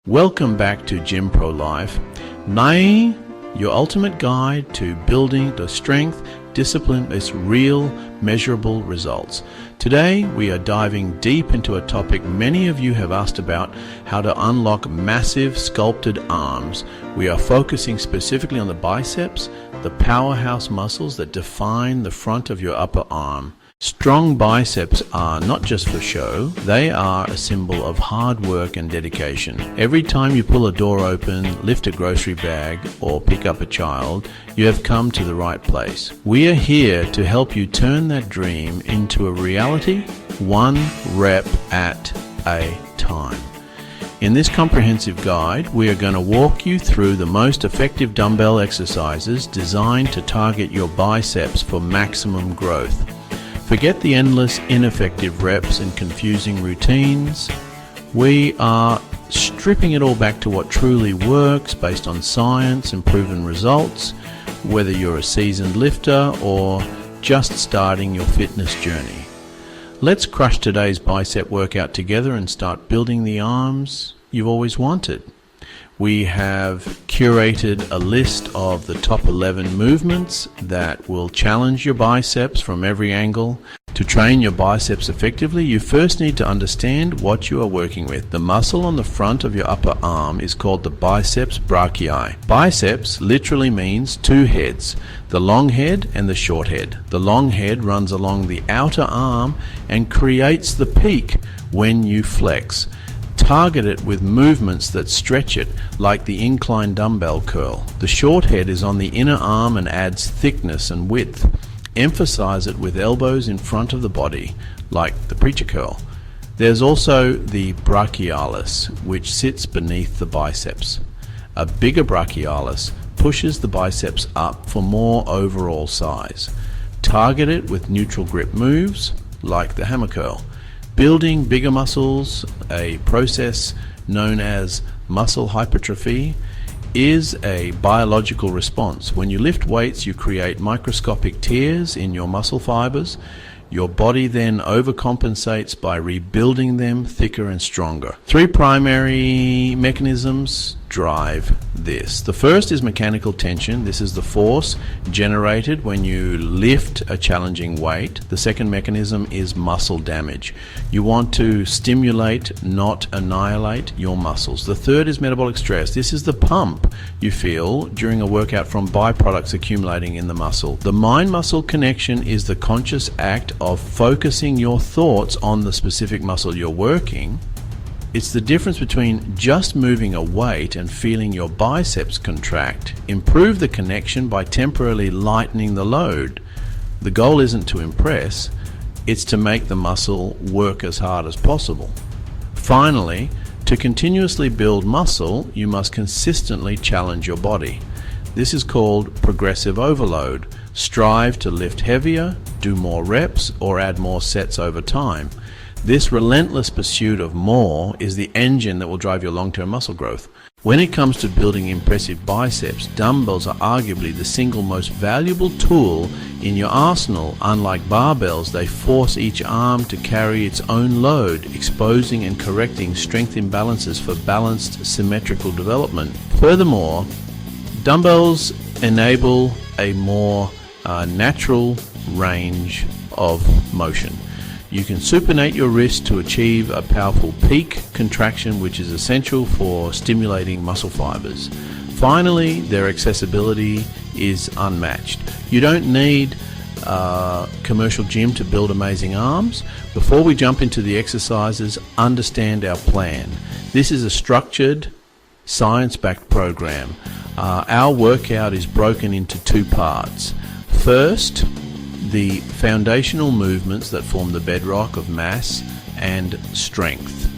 Welcome back to GymProLife, your ultimate guide to building the strength, discipline, its real, measurable results. Today we are diving deep into a topic many of you have asked about: how to unlock massive sculpted arms. We are focusing specifically on the biceps, the powerhouse muscles that define the front of your upper arm. Strong biceps are not just for show, they are a symbol of hard work and dedication. Every time you pull a door open, lift a grocery bag, or pick up a child, you have come to the right place. We are here to help you turn that dream into a reality, one rep at a time. In this comprehensive guide, we are going to walk you through the most effective dumbbell exercises designed to target your biceps for maximum growth. Forget the endless, ineffective reps and confusing routines. We are stripping it all back to what truly works based on science and proven results, whether you're a seasoned lifter or just starting your fitness journey. Let's crush today's bicep workout together and start building the arms you've always wanted. We have curated a list of the top 11 movements that will challenge your biceps from every angle. To train your biceps effectively, you first need to understand what you are working with. The muscle on the front of your upper arm is called the biceps brachii. Biceps literally means two heads, the long head and the short head. The long head runs along the outer arm and creates the peak when you flex. Target it with movements that stretch it, like the incline dumbbell curl. The short head is on the inner arm and adds thickness and width. Emphasize it with elbows in front of the body, like the preacher curl. There's also the brachialis, which sits beneath the biceps. A bigger brachialis pushes the biceps up for more overall size. Target it with neutral grip moves, like the hammer curl. Building bigger muscles, a process known as muscle hypertrophy, is a biological response. When you lift weights, you create microscopic tears in your muscle fibers. Your body then overcompensates by rebuilding them thicker and stronger. Three primary mechanisms drive this. The first is mechanical tension. This is the force generated when you lift a challenging weight. The second mechanism is muscle damage. You want to stimulate, not annihilate your muscles. The third is metabolic stress. This is the pump you feel during a workout from byproducts accumulating in the muscle. The mind-muscle connection is the conscious act of focusing your thoughts on the specific muscle you're working. It's the difference between just moving a weight and feeling your biceps contract. Improve the connection by temporarily lightening the load. The goal isn't to impress, it's to make the muscle work as hard as possible. Finally, to continuously build muscle, you must consistently challenge your body. This is called progressive overload. Strive to lift heavier, do more reps, or add more sets over time. This relentless pursuit of more is the engine that will drive your long-term muscle growth. When it comes to building impressive biceps, dumbbells are arguably the single most valuable tool in your arsenal. Unlike barbells, they force each arm to carry its own load, exposing and correcting strength imbalances for balanced, symmetrical development. Furthermore, dumbbells enable a more natural range of motion. You can supinate your wrist to achieve a powerful peak contraction, which is essential for stimulating muscle fibers. Finally, their accessibility is unmatched. You don't need a commercial gym to build amazing arms. Before we jump into the exercises, understand our plan. This is a structured, science-backed program. Our workout is broken into two parts. First, the foundational movements that form the bedrock of mass and strength.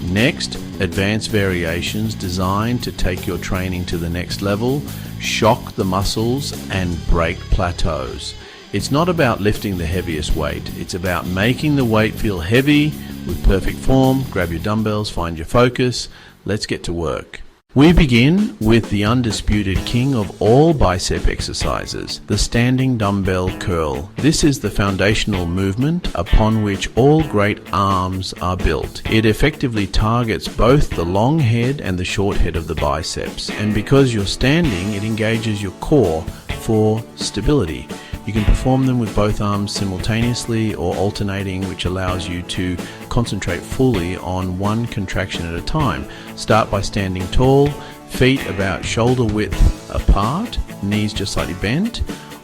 Next, advanced variations designed to take your training to the next level, shock the muscles, and break plateaus. It's not about lifting the heaviest weight, it's about making the weight feel heavy with perfect form. Grab your dumbbells, find your focus. Let's get to work. We begin with the undisputed king of all bicep exercises, the standing dumbbell curl. This is the foundational movement upon which all great arms are built. It effectively targets both the long head and the short head of the biceps, and because you're standing, it engages your core for stability. You can perform them with both arms simultaneously or alternating, which allows you to concentrate fully on one contraction at a time. Start by standing tall, feet about shoulder width apart, knees just slightly bent.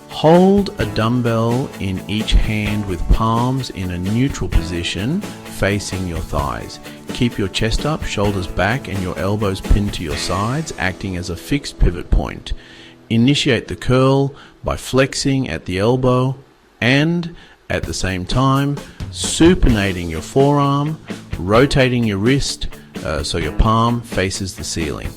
Hold a dumbbell in each hand with palms in a neutral position facing your thighs. Keep your chest up, shoulders back, and your elbows pinned to your sides, acting as a fixed pivot point. Initiate the curl by flexing at the elbow and, at the same time, supinating your forearm, rotating your wrist so your palm faces the ceiling.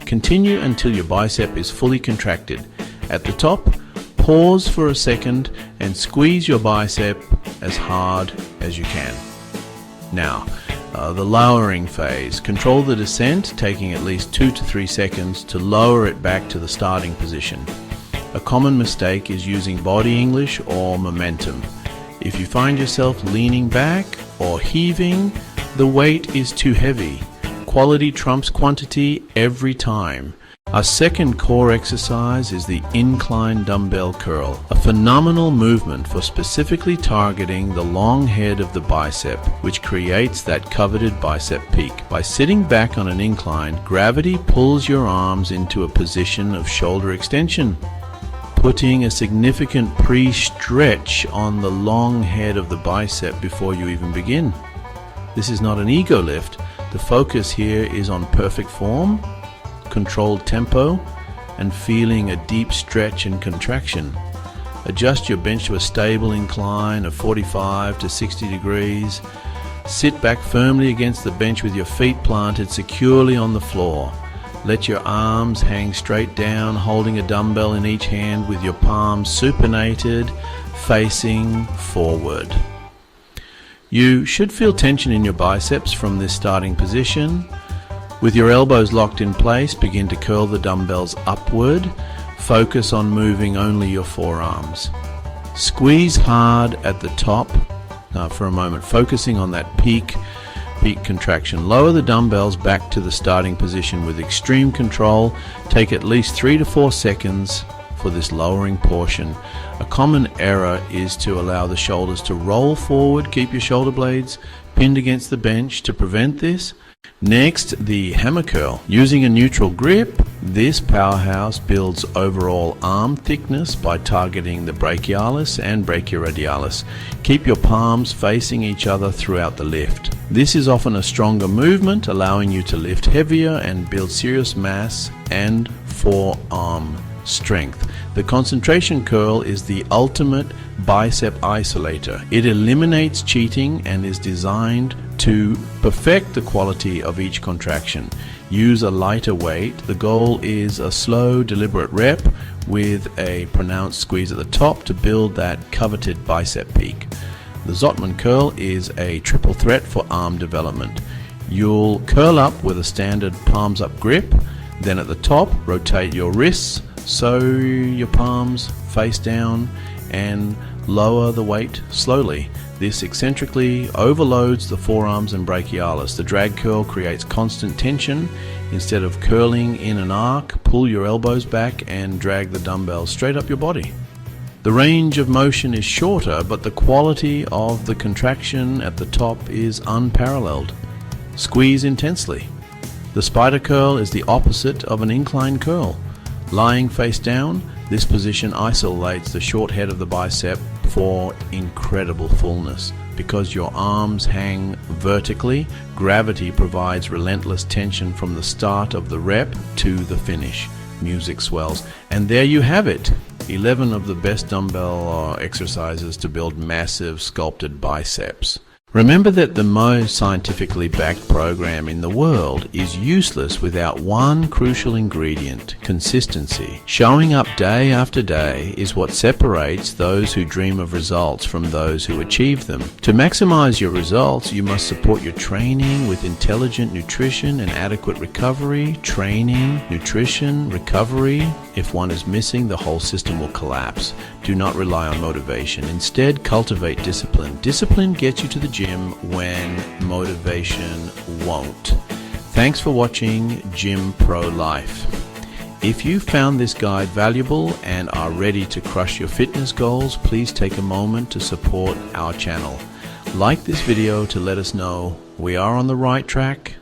Continue until your bicep is fully contracted. At the top, pause for a second and squeeze your bicep as hard as you can. Now, the lowering phase. Control the descent, taking at least 2 to 3 seconds to lower it back to the starting position. A common mistake is using body English or momentum. If you find yourself leaning back or heaving, the weight is too heavy. Quality trumps quantity every time. Our second core exercise is the incline dumbbell curl, a phenomenal movement for specifically targeting the long head of the bicep, which creates that coveted bicep peak. By sitting back on an incline, gravity pulls your arms into a position of shoulder extension, putting a significant pre-stretch on the long head of the bicep before you even begin. This is not an ego lift. The focus here is on perfect form, controlled tempo, and feeling a deep stretch and contraction. Adjust your bench to a stable incline of 45 to 60 degrees. Sit back firmly against the bench with your feet planted securely on the floor. Let your arms hang straight down, holding a dumbbell in each hand with your palms supinated, facing forward. You should feel tension in your biceps from this starting position. With your elbows locked in place, begin to curl the dumbbells upward. Focus on moving only your forearms. Squeeze hard at the top for a moment, focusing on that peak contraction. Lower the dumbbells back to the starting position with extreme control. Take at least 3 to 4 seconds for this lowering portion. A common error is to allow the shoulders to roll forward. Keep your shoulder blades pinned against the bench to prevent this. Next, the hammer curl. Using a neutral grip, this powerhouse builds overall arm thickness by targeting the brachialis and brachioradialis. Keep your palms facing each other throughout the lift. This is often a stronger movement, allowing you to lift heavier and build serious mass and forearm strength. The concentration curl is the ultimate bicep isolator. It eliminates cheating and is designed to perfect the quality of each contraction. Use a lighter weight. The goal is a slow, deliberate rep with a pronounced squeeze at the top to build that coveted bicep peak. The Zottman curl is a triple threat for arm development. You'll curl up with a standard palms up grip, then at the top rotate your wrists so your palms face down and lower the weight slowly. This eccentrically overloads the forearms and brachialis. The drag curl creates constant tension. Instead of curling in an arc, pull your elbows back and drag the dumbbells straight up your body. The range of motion is shorter, but the quality of the contraction at the top is unparalleled. Squeeze intensely. The spider curl is the opposite of an incline curl. Lying face down, this position isolates the short head of the bicep for incredible fullness. Because your arms hang vertically, gravity provides relentless tension from the start of the rep to the finish. Music swells. And there you have it. 11 of the best dumbbell exercises to build massive sculpted biceps. Remember that the most scientifically backed program in the world is useless without one crucial ingredient: consistency. Showing up day after day is what separates those who dream of results from those who achieve them. To maximize your results, you must support your training with intelligent nutrition and adequate recovery. Training, nutrition, recovery. If one is missing, the whole system will collapse. Do not rely on motivation. Instead, cultivate discipline. Discipline gets you to the gym when motivation won't. Thanks for watching GymProLife. If you found this guide valuable and are ready to crush your fitness goals, please take a moment to support our channel. Like this video to let us know we are on the right track,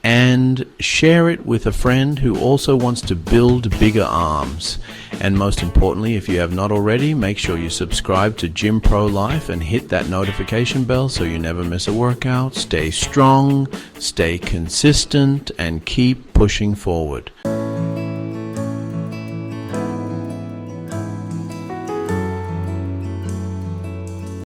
and share it with a friend who also wants to build bigger arms. And most importantly, if you have not already, make sure you subscribe to GymProLife and hit that notification bell so you never miss a workout. Stay strong, stay consistent, and keep pushing forward.